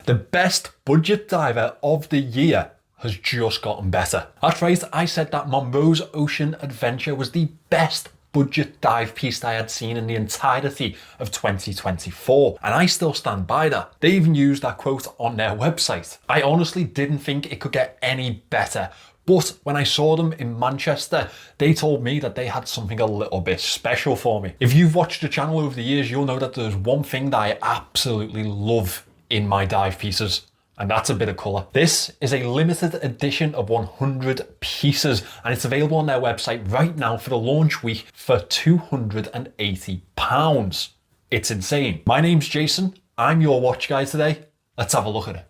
The best budget diver of the year has just gotten better. That's right, I said that Monro's Ocean Adventure was the best budget dive piece I had seen in the entirety of 2024, and I still stand by that. They even used that quote on their website. I honestly didn't think it could get any better, but when I saw them in Manchester, they told me that they had something a little bit special for me. If you've watched the channel over the years, you'll know that there's one thing that I absolutely love in my dive pieces, and that's a bit of colour. This is a limited edition of 100 pieces, and it's available on their website right now for the launch week for £280. It's insane. My name's Jason, I'm your watch guy today. Let's have a look at it.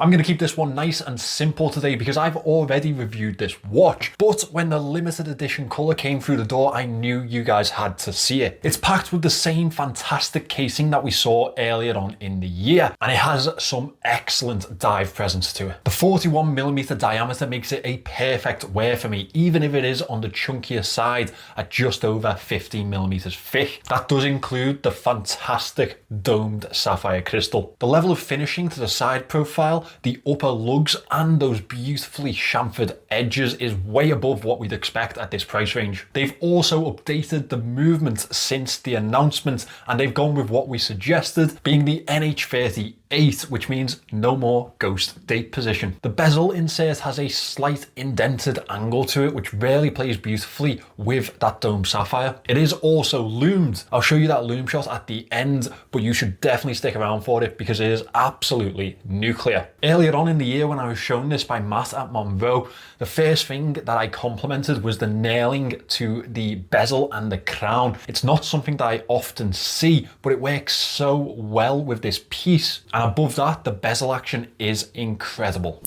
I'm going to keep this one nice and simple today because I've already reviewed this watch, but when the limited edition colour came through the door, I knew you guys had to see it. It's packed with the same fantastic casing that we saw earlier on in the year, and it has some excellent dive presence to it. The 41mm diameter makes it a perfect wear for me, even if it is on the chunkier side at just over 15mm thick. That does include the fantastic domed sapphire crystal. The level of finishing to the side profile, the upper lugs, and those beautifully chamfered edges is way above what we'd expect at this price range. They've also updated the movement since the announcement, and they've gone with what we suggested, being the NH38, which means no more ghost date position. The bezel insert has a slight indented angle to it, which really plays beautifully with that dome sapphire. It is also loomed. I'll show you that loom shot at the end, but you should definitely stick around for it because it is absolutely nuclear. Earlier on in the year when I was shown this by Matt at Monro, the first thing that I complimented was the nailing to the bezel and the crown. It's not something that I often see, but it works so well with this piece. And above that, the bezel action is incredible.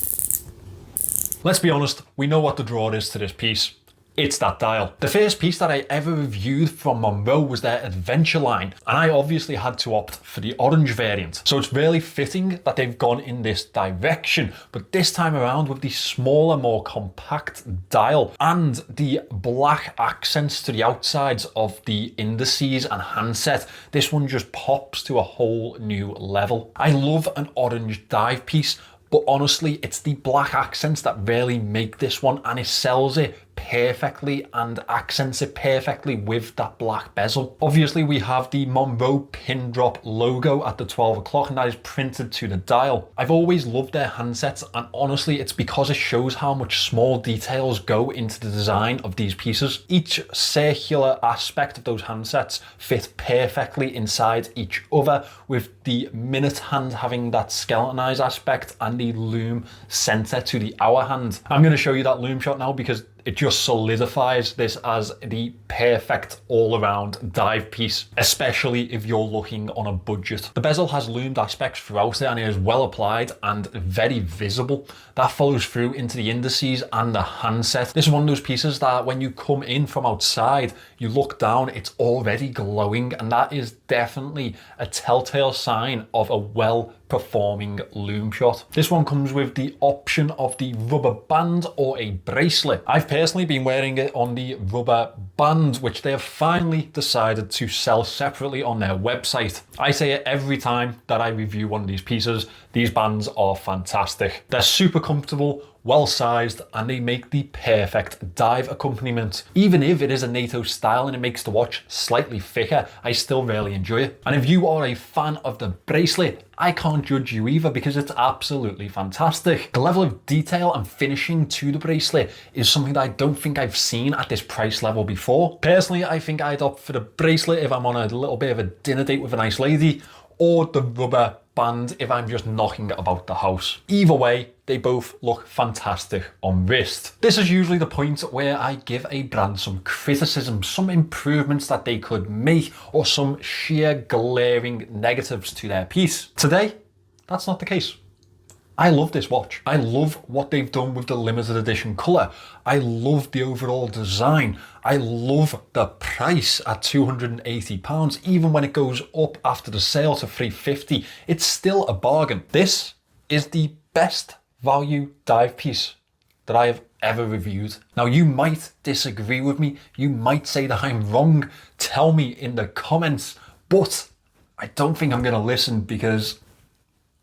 Let's be honest, we know what the draw is to this piece. It's that dial. The first piece that I ever reviewed from Monro was their Adventure line, and I obviously had to opt for the orange variant. So it's really fitting that they've gone in this direction, but this time around with the smaller, more compact dial and the black accents to the outsides of the indices and handset, this one just pops to a whole new level. I love an orange dive piece, but honestly, it's the black accents that really make this one, and it sells it perfectly and accents it perfectly with that black bezel. Obviously, we have the Monro pin drop logo at the 12 o'clock, and that is printed to the dial. I've always loved their handsets, and honestly, it's because it shows how much small details go into the design of these pieces. Each circular aspect of those handsets fit perfectly inside each other, with the minute hand having that skeletonized aspect and the loom center to the hour hand. I'm going to show you that loom shot now because it just solidifies this as the perfect all-around dive piece, especially if you're looking on a budget. The bezel has loomed aspects throughout it, and it is well applied and very visible. That follows through into the indices and the handset. This is one of those pieces that when you come in from outside, you look down, it's already glowing, and that is definitely a telltale sign of a well-performing loom shot. This one comes with the option of the rubber band or a bracelet. I've personally been wearing it on the rubber band, which they have finally decided to sell separately on their website. I say it every time that I review one of these pieces, these bands are fantastic. They're super comfortable, well sized, and they make the perfect dive accompaniment. Even if it is a NATO style and it makes the watch slightly thicker, I still really enjoy it. And if you are a fan of the bracelet, I can't judge you either because it's absolutely fantastic. The level of detail and finishing to the bracelet is something that I don't think I've seen at this price level before. Personally, I think I'd opt for the bracelet if I'm on a little bit of a dinner date with a nice lady, or the rubber band if I'm just knocking about the house. Either way, they both look fantastic on wrist. This is usually the point where I give a brand some criticism, some improvements that they could make, or some sheer glaring negatives to their piece. Today, that's not the case. I love this watch. I love what they've done with the limited edition colour. I love the overall design. I love the price at £280. Even when it goes up after the sale to $350, it's still a bargain. This is the best value dive piece that I have ever reviewed. Now, you might disagree with me. You might say that I'm wrong. Tell me in the comments, but I don't think I'm gonna listen because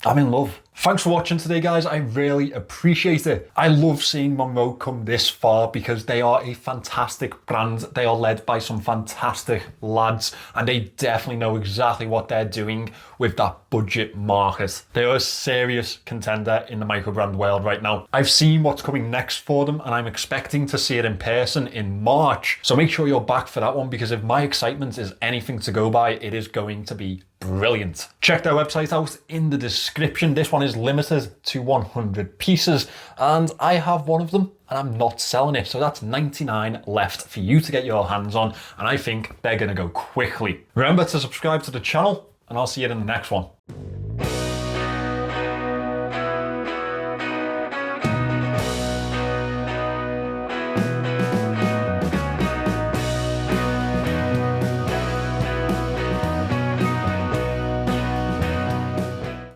I'm in love. Thanks for watching today, guys. I really appreciate it. I love seeing Monro come this far because they are a fantastic brand. They are led by some fantastic lads, and they definitely know exactly what they're doing with that budget market. They are a serious contender in the microbrand world right now. I've seen what's coming next for them, and I'm expecting to see it in person in March. So make sure you're back for that one, because if my excitement is anything to go by, it is going to be brilliant. Check their website out in the description. This one is limited to 100 pieces, and I have one of them and I'm not selling it. So that's 99 left for you to get your hands on, and I think they're gonna go quickly. Remember to subscribe to the channel, and I'll see you in the next one.